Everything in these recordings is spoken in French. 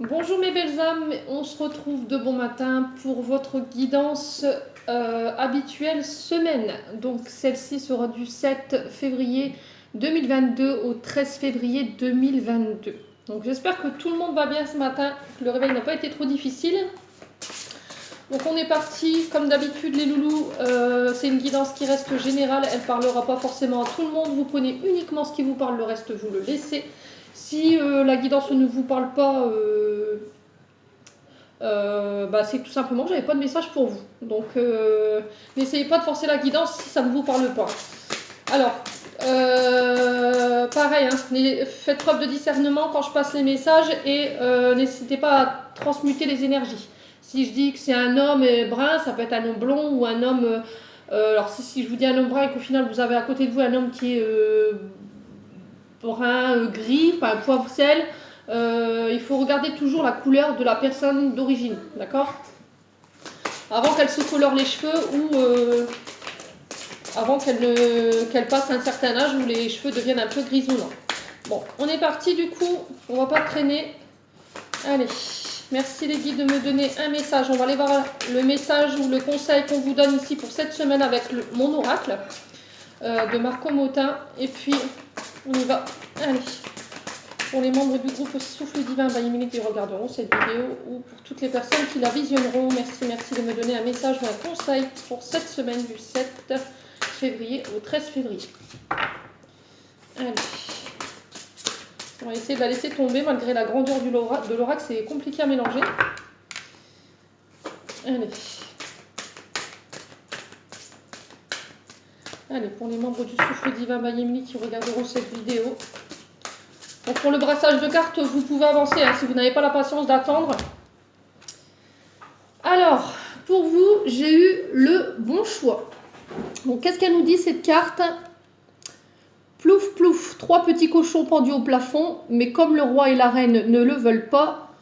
Bonjour mes belles âmes, on se retrouve de bon matin pour votre guidance habituelle semaine. Donc celle-ci sera du 7 février 2022 au 13 février 2022. Donc j'espère que tout le monde va bien ce matin, que le réveil n'a pas été trop difficile. Donc on est parti, comme d'habitude les loulous, c'est une guidance qui reste générale, elle ne parlera pas forcément à tout le monde, vous prenez uniquement ce qui vous parle, le reste vous le laissez. Si la guidance ne vous parle pas, c'est tout simplement que j'avais pas de message pour vous. Donc n'essayez pas de forcer la guidance si ça ne vous parle pas. Alors, pareil, faites preuve de discernement quand je passe les messages et n'hésitez pas à transmuter les énergies. Si je dis que c'est un homme brun, ça peut être un homme blond ou un homme... alors si je vous dis un homme brun et qu'au final vous avez à côté de vous un homme qui est brun, gris, enfin poivre sel, il faut regarder toujours la couleur de la personne d'origine, d'accord? Avant qu'elle se colore les cheveux ou avant qu'elle passe un certain âge où les cheveux deviennent un peu grisonnants. Bon, on est parti du coup, on va pas traîner. Allez, merci les guides de me donner un message. On va aller voir le message ou le conseil qu'on vous donne ici pour cette semaine avec mon oracle de Marco Motin. Et puis, on y va. Allez. Pour les membres du groupe Souffle Divin by Émilie qui regarderont cette vidéo ou pour toutes les personnes qui la visionneront, merci de me donner un message ou un conseil pour cette semaine du 7 février au 13 février. Allez. On va essayer de la laisser tomber malgré la grandeur de l'oracle, c'est compliqué à mélanger. Allez. Allez, pour les membres du Souffle Divin by Émilie qui regarderont cette vidéo. Donc pour le brassage de cartes, vous pouvez avancer si vous n'avez pas la patience d'attendre. Alors, pour vous, j'ai eu le bon choix. Donc qu'est-ce qu'elle nous dit cette carte? Plouf plouf, 3 petits cochons pendus au plafond, mais comme le roi et la reine ne le veulent pas,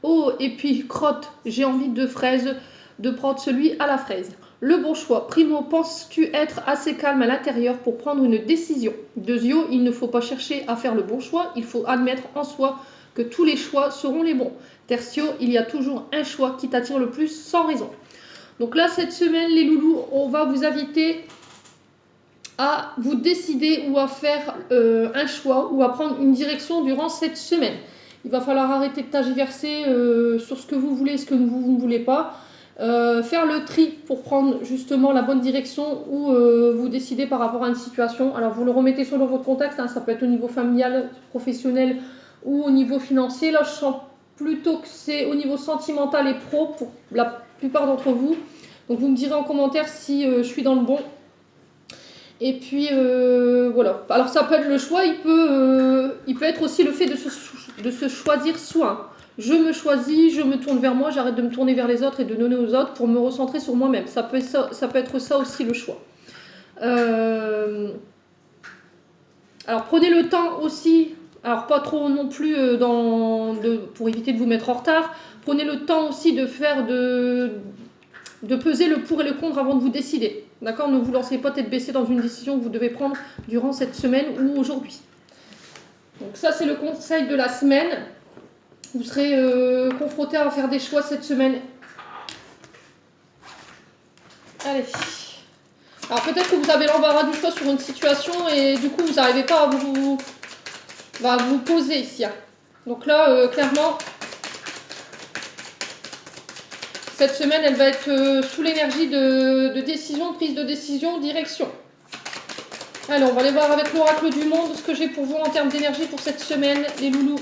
oh, et puis crotte, j'ai envie de fraise, de prendre celui à la fraise. Le bon choix. Primo, penses-tu être assez calme à l'intérieur pour prendre une décision? Deuxio, il ne faut pas chercher à faire le bon choix, il faut admettre en soi que tous les choix seront les bons. Tertio, il y a toujours un choix qui t'attire le plus sans raison. Donc là, cette semaine, les loulous, on va vous inviter à vous décider ou à faire un choix ou à prendre une direction durant cette semaine. Il va falloir arrêter de tergiverser sur ce que vous voulez et ce que vous ne voulez pas. Faire le tri pour prendre justement la bonne direction ou vous décider par rapport à une situation. Alors vous le remettez selon votre contexte, ça peut être au niveau familial, professionnel ou au niveau financier. Là je sens plutôt que c'est au niveau sentimental et pro pour la plupart d'entre vous. Donc vous me direz en commentaire si je suis dans le bon. Et puis voilà. Alors ça peut être le choix, il peut être aussi le fait de se choisir soi. Je me choisis, je me tourne vers moi, j'arrête de me tourner vers les autres et de donner aux autres pour me recentrer sur moi-même. Ça peut être ça aussi le choix. Alors prenez le temps aussi, alors pas trop non plus pour éviter de vous mettre en retard. Prenez le temps aussi de peser le pour et le contre avant de vous décider. D'accord? Ne vous lancez pas tête baissée dans une décision que vous devez prendre durant cette semaine ou aujourd'hui. Donc ça c'est le conseil de la semaine. Vous serez confronté à faire des choix cette semaine. Allez. Alors peut-être que vous avez l'embarras du choix sur une situation et du coup vous n'arrivez pas à vous poser ici. Donc là, clairement, cette semaine, elle va être sous l'énergie de décision, de prise de décision, direction. Allez, on va aller voir avec l'oracle du monde ce que j'ai pour vous en termes d'énergie pour cette semaine, les loulous.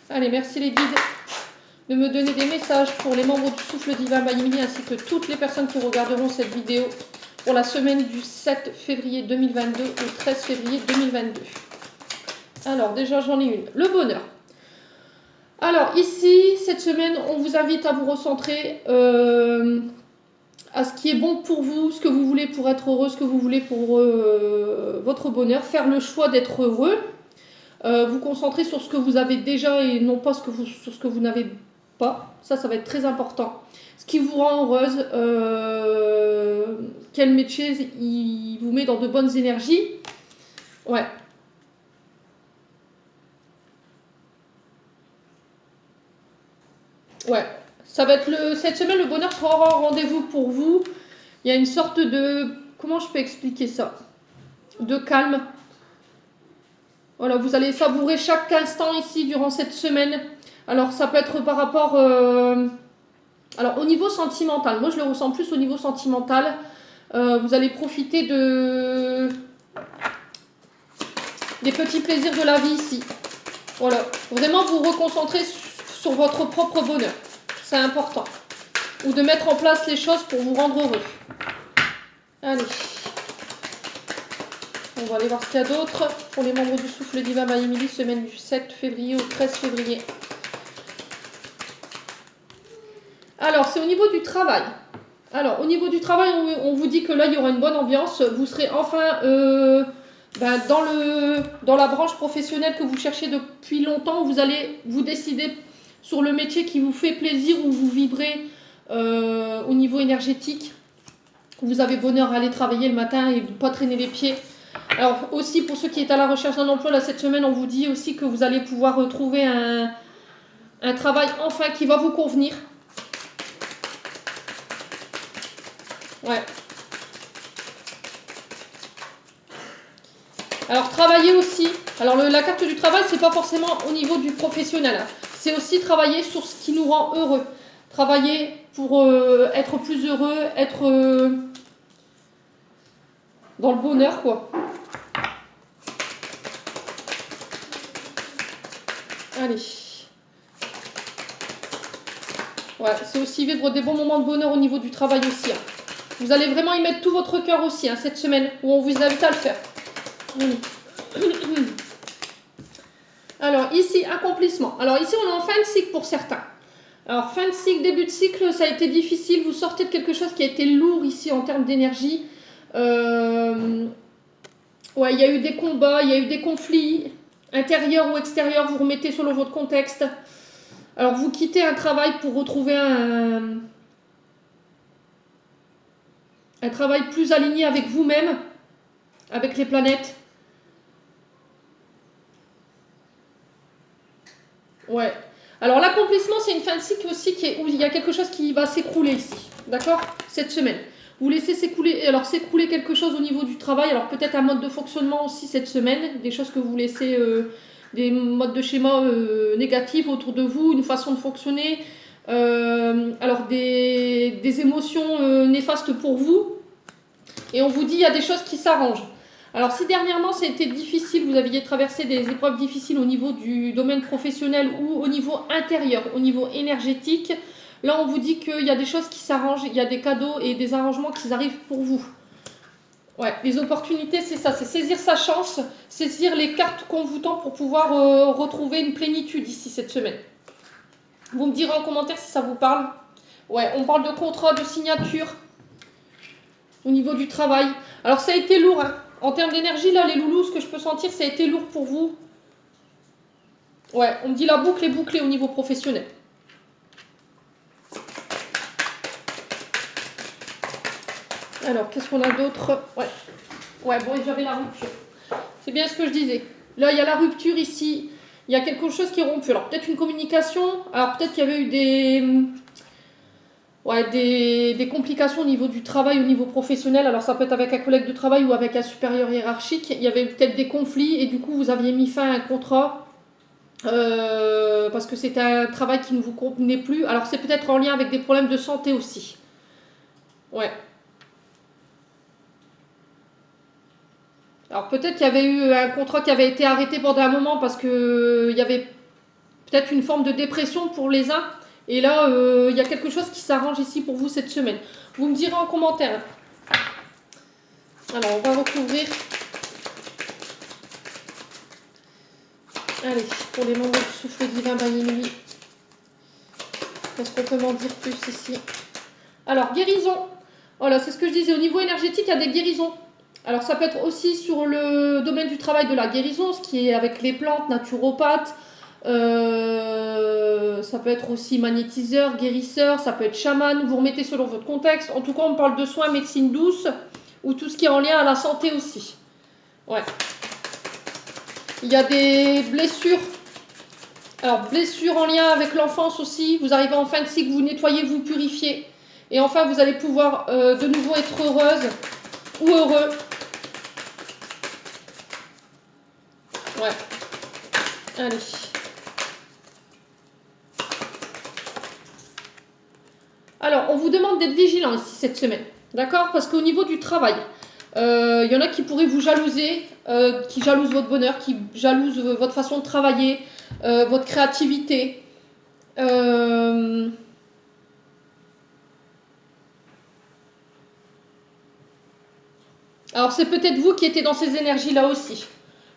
Allez, merci les guides de me donner des messages pour les membres du Souffle Divin by Émilie ainsi que toutes les personnes qui regarderont cette vidéo pour la semaine du 7 février 2022 au 13 février 2022. Alors, déjà, j'en ai une. Le bonheur. Alors, ici, cette semaine, on vous invite à vous recentrer à ce qui est bon pour vous, ce que vous voulez pour être heureux, ce que vous voulez pour votre bonheur. Faire le choix d'être heureux. Vous concentrer sur ce que vous avez déjà et non pas sur ce que vous n'avez pas. Ça va être très important. Ce qui vous rend heureuse, quel métier il vous met dans de bonnes énergies. Ouais. Ouais, ça va être cette semaine, le bonheur sera au rendez-vous pour vous. Il y a une sorte de... Comment je peux expliquer ça? De calme. Voilà, vous allez savourer chaque instant ici durant cette semaine. Alors, ça peut être par rapport... Alors, au niveau sentimental, moi je le ressens plus au niveau sentimental. Vous allez profiter des petits plaisirs de la vie ici. Voilà, vraiment vous reconcentrer sur votre propre bonheur. C'est important. Ou de mettre en place les choses pour vous rendre heureux. Allez. On va aller voir ce qu'il y a d'autre pour les membres du Souffle Divin by Emily, semaine du 7 février au 13 février. Alors, c'est au niveau du travail. Alors, au niveau du travail, on vous dit que là, il y aura une bonne ambiance. Vous serez enfin dans la branche professionnelle que vous cherchez depuis longtemps. Vous allez vous décider sur le métier qui vous fait plaisir, où vous vibrez au niveau énergétique. Vous avez bonheur à aller travailler le matin et ne pas traîner les pieds. Alors aussi, pour ceux qui sont à la recherche d'un emploi, là, cette semaine, on vous dit aussi que vous allez pouvoir trouver un travail enfin qui va vous convenir. Ouais. Alors, travailler aussi. Alors, la carte du travail, c'est pas forcément au niveau du professionnel. Hein. C'est aussi travailler sur ce qui nous rend heureux. Travailler pour être plus heureux, être dans le bonheur, quoi. Allez. Ouais, c'est aussi vivre des bons moments de bonheur au niveau du travail aussi. Hein. Vous allez vraiment y mettre tout votre cœur aussi, hein, cette semaine, où on vous invite à le faire. Alors, ici, accomplissement. Alors, ici, on est en fin de cycle pour certains. Alors, fin de cycle, début de cycle, ça a été difficile. Vous sortez de quelque chose qui a été lourd ici en termes d'énergie. Ouais, il y a eu des combats, il y a eu des conflits, intérieurs ou extérieurs. Vous remettez selon votre contexte. Alors, vous quittez un travail pour retrouver un travail plus aligné avec vous-même, avec les planètes. Ouais. Alors l'accomplissement, c'est une fin de cycle aussi où il y a quelque chose qui va s'écrouler ici. D'accord? Cette semaine. Vous laissez s'écrouler quelque chose au niveau du travail. Alors peut-être un mode de fonctionnement aussi cette semaine. Des choses que vous laissez, des modes de schéma négatifs autour de vous, une façon de fonctionner. Alors des émotions néfastes pour vous. Et on vous dit il y a des choses qui s'arrangent. Alors si dernièrement ça a été difficile, vous aviez traversé des épreuves difficiles au niveau du domaine professionnel ou au niveau intérieur, au niveau énergétique, là on vous dit qu'il y a des choses qui s'arrangent, il y a des cadeaux et des arrangements qui arrivent pour vous. Ouais, les opportunités c'est ça, c'est saisir sa chance, saisir les cartes qu'on vous tend pour pouvoir retrouver une plénitude ici cette semaine. Vous me direz en commentaire si ça vous parle. Ouais, on parle de contrat, de signature au niveau du travail. Alors ça a été lourd, hein. En termes d'énergie, là, les loulous, ce que je peux sentir, ça a été lourd pour vous. Ouais, on me dit la boucle est bouclée au niveau professionnel. Alors, qu'est-ce qu'on a d'autre? Ouais. Ouais, bon, j'avais la rupture. C'est bien ce que je disais. Là, il y a la rupture ici. Il y a quelque chose qui est rompu. Alors, peut-être une communication. Alors, peut-être qu'il y avait eu des complications au niveau du travail, au niveau professionnel. Alors ça peut être avec un collègue de travail ou avec un supérieur hiérarchique. Il y avait peut-être des conflits et du coup vous aviez mis fin à un contrat parce que c'était un travail qui ne vous convenait plus. Alors c'est peut-être en lien avec des problèmes de santé aussi. Ouais. Alors peut-être qu'il y avait eu un contrat qui avait été arrêté pendant un moment parce que il y avait peut-être une forme de dépression pour les uns. Et là, il y a quelque chose qui s'arrange ici pour vous cette semaine. Vous me direz en commentaire. Alors, on va recouvrir. Allez, pour les membres du Souffle Divin by Emily. Qu'est-ce qu'on peut m'en dire plus ici? Alors, guérison. Voilà, c'est ce que je disais. Au niveau énergétique, il y a des guérisons. Alors, ça peut être aussi sur le domaine du travail de la guérison, ce qui est avec les plantes, naturopathes. Ça peut être aussi magnétiseur, guérisseur, ça peut être chaman, vous remettez selon votre contexte. En tout cas, on parle de soins, médecine douce ou tout ce qui est en lien à la santé aussi. Ouais. Il y a des blessures Alors, blessure en lien avec l'enfance aussi. Vous arrivez en fin de cycle, vous nettoyez, vous purifiez. Et enfin, vous allez pouvoir de nouveau être heureuse ou heureux. Ouais. Allez. Alors, on vous demande d'être vigilant ici cette semaine. D'accord? Parce qu'au niveau du travail, il y en a qui pourraient vous jalouser, qui jalousent votre bonheur, qui jalousent votre façon de travailler, votre créativité. Alors c'est peut-être vous qui étiez dans ces énergies-là aussi.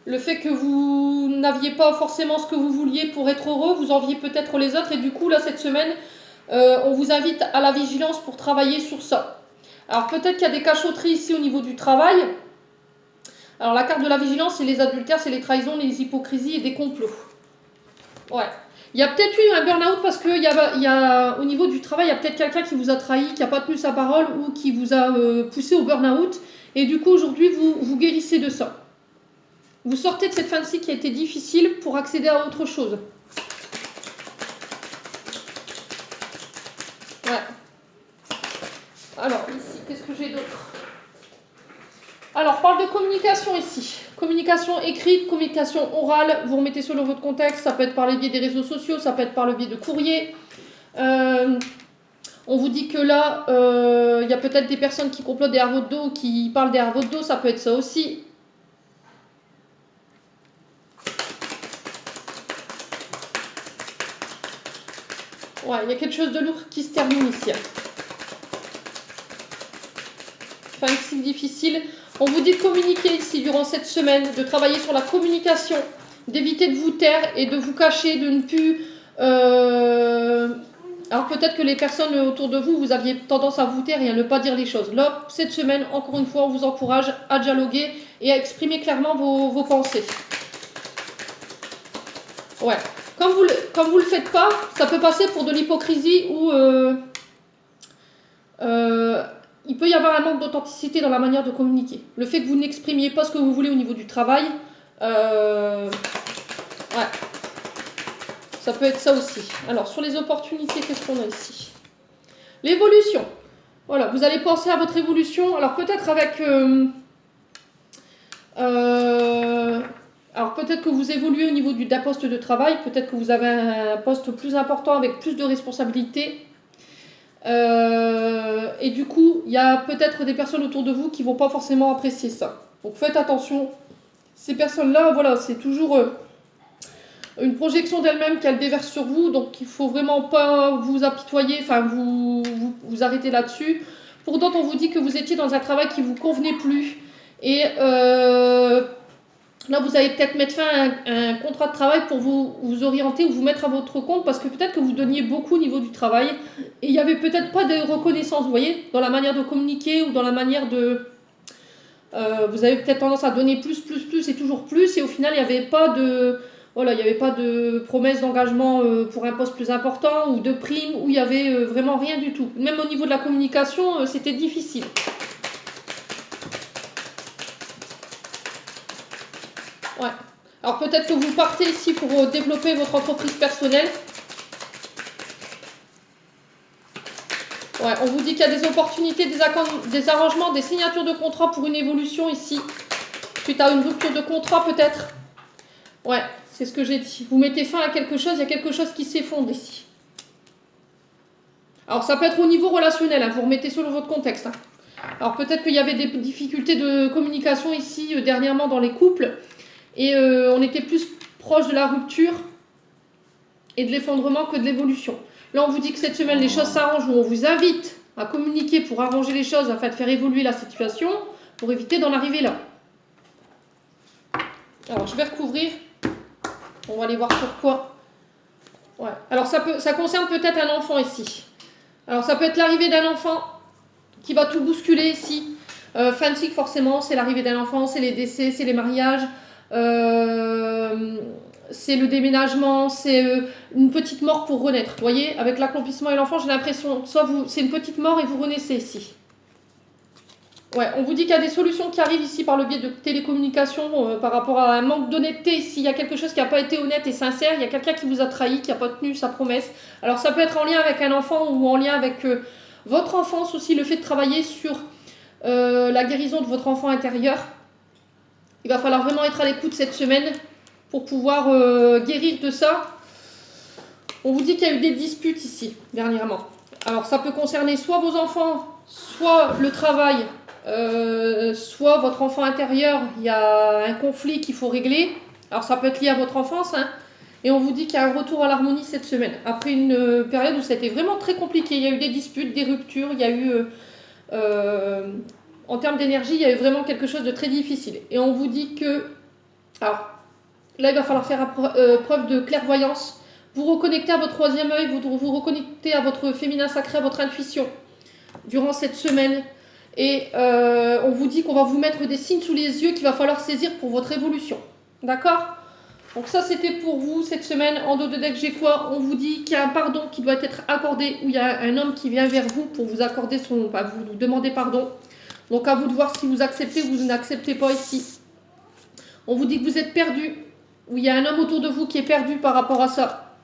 Le fait que vous n'aviez pas forcément ce que vous vouliez pour être heureux, vous enviez peut-être les autres et du coup là cette semaine, on vous invite à la vigilance pour travailler sur ça. Alors peut-être qu'il y a des cachotteries ici au niveau du travail. Alors la carte de la vigilance, c'est les adultères, c'est les trahisons, les hypocrisies et des complots. Ouais. Il y a peut-être eu un burn-out parce que au niveau du travail, il y a peut-être quelqu'un qui vous a trahi, qui n'a pas tenu sa parole ou qui vous a poussé au burn-out. Et du coup, aujourd'hui, vous guérissez de ça. Vous sortez de cette fin de cycle qui a été difficile pour accéder à autre chose. Ouais. Alors, ici, qu'est-ce que j'ai d'autre? Alors, on parle de communication ici. Communication écrite, communication orale. Vous remettez selon votre contexte. Ça peut être par le biais des réseaux sociaux, ça peut être par le biais de courrier. On vous dit que là, il y a peut-être des personnes qui complotent derrière votre dos, qui parlent derrière votre dos. Ça peut être ça aussi. Ouais, il y a quelque chose de lourd qui se termine ici. Fin de cycle difficile. On vous dit de communiquer ici durant cette semaine, de travailler sur la communication, d'éviter de vous taire et de vous cacher, de ne plus... Alors peut-être que les personnes autour de vous, vous aviez tendance à vous taire et à ne pas dire les choses. Là, cette semaine, encore une fois, on vous encourage à dialoguer et à exprimer clairement vos pensées. Ouais. Comme vous le faites pas, ça peut passer pour de l'hypocrisie ou... il peut y avoir un manque d'authenticité dans la manière de communiquer. Le fait que vous n'exprimiez pas ce que vous voulez au niveau du travail, ouais, ça peut être ça aussi. Alors, sur les opportunités, qu'est-ce qu'on a ici? L'évolution. Voilà, vous allez penser à votre évolution. Alors, peut-être avec... alors, peut-être que vous évoluez au niveau d'un poste de travail. Peut-être que vous avez un poste plus important avec plus de responsabilités. Et du coup, il y a peut-être des personnes autour de vous qui vont pas forcément apprécier ça. Donc faites attention. Ces personnes-là, voilà, c'est toujours une projection d'elles-mêmes qu'elles déversent sur vous. Donc il faut vraiment pas vous apitoyer, enfin vous arrêter là-dessus. Pour d'autres, on vous dit que vous étiez dans un travail qui vous convenait plus. Et là, vous allez peut-être mettre fin à un contrat de travail pour vous orienter ou vous mettre à votre compte parce que peut-être que vous donniez beaucoup au niveau du travail et il n'y avait peut-être pas de reconnaissance, vous voyez, dans la manière de communiquer ou dans la manière de... vous avez peut-être tendance à donner plus et toujours plus et au final, il n'y avait pas de... Voilà, il n'y avait pas de promesse d'engagement pour un poste plus important ou de prime où il n'y avait vraiment rien du tout. Même au niveau de la communication, c'était difficile. Ouais. Alors peut-être que vous partez ici pour développer votre entreprise personnelle. Ouais, on vous dit qu'il y a des opportunités, des arrangements, des signatures de contrat pour une évolution ici. Suite à une rupture de contrat peut-être. Ouais, c'est ce que j'ai dit. Vous mettez fin à quelque chose, il y a quelque chose qui s'effondre ici. Alors ça peut être au niveau relationnel, hein, vous remettez selon votre contexte. Hein. Alors peut-être qu'il y avait des difficultés de communication ici dernièrement dans les couples. Et on était plus proche de la rupture et de l'effondrement que de l'évolution. Là, on vous dit que cette semaine, les choses s'arrangent, où on vous invite à communiquer pour arranger les choses afin de faire évoluer la situation, pour éviter d'en arriver là. Alors, je vais recouvrir. On va aller voir pourquoi. Ouais. Alors, ça concerne peut-être un enfant ici. Alors, ça peut être l'arrivée d'un enfant qui va tout bousculer ici. Fin de cycle, forcément, c'est l'arrivée d'un enfant, c'est les décès, c'est les mariages. C'est le déménagement, c'est une petite mort pour renaître. Vous voyez, avec l'accomplissement et l'enfant, j'ai l'impression, soit c'est une petite mort et vous renaissez ici. Ouais, on vous dit qu'il y a des solutions qui arrivent ici par le biais de télécommunications par rapport à un manque d'honnêteté. S'il y a quelque chose qui n'a pas été honnête et sincère, il y a quelqu'un qui vous a trahi, qui n'a pas tenu sa promesse. Alors ça peut être en lien avec un enfant ou en lien avec votre enfance aussi, le fait de travailler sur la guérison de votre enfant intérieur. Il va falloir vraiment être à l'écoute cette semaine pour pouvoir guérir de ça. On vous dit qu'il y a eu des disputes ici, dernièrement. Alors ça peut concerner soit vos enfants, soit le travail, soit votre enfant intérieur. Il y a un conflit qu'il faut régler. Alors ça peut être lié à votre enfance, hein. Et on vous dit qu'il y a un retour à l'harmonie cette semaine. Après une période où ça a été vraiment très compliqué. Il y a eu des disputes, des ruptures, il y a eu... en termes d'énergie, il y a eu vraiment quelque chose de très difficile. Et on vous dit que... Alors, là, il va falloir faire preuve de clairvoyance. Vous reconnectez à votre troisième œil, vous reconnectez à votre féminin sacré, à votre intuition durant cette semaine. Et on vous dit qu'on va vous mettre des signes sous les yeux qu'il va falloir saisir pour votre évolution. D'accord? Donc ça, c'était pour vous cette semaine. En dos de deck, j'ai quoi? On vous dit qu'il y a un pardon qui doit être accordé, ou il y a un homme qui vient vers vous pour vous accorder vous demander pardon. Donc à vous de voir si vous acceptez ou vous n'acceptez pas ici. On vous dit que vous êtes perdu, ou il y a un homme autour de vous qui est perdu par rapport à ça.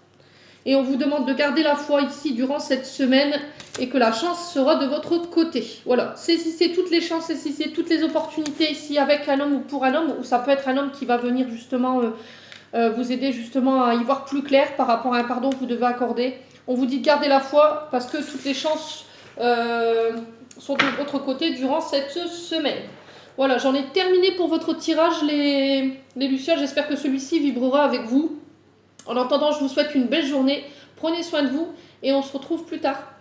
Et on vous demande de garder la foi ici durant cette semaine et que la chance sera de votre côté. Voilà, saisissez toutes les chances, saisissez toutes les opportunités ici avec un homme ou pour un homme, ou ça peut être un homme qui va venir justement vous aider justement à y voir plus clair par rapport à un pardon que vous devez accorder. On vous dit de garder la foi parce que toutes les chances sont de votre côté durant cette semaine. Voilà, j'en ai terminé pour votre tirage, les Lucioles. J'espère que celui-ci vibrera avec vous. En attendant, je vous souhaite une belle journée. Prenez soin de vous et on se retrouve plus tard.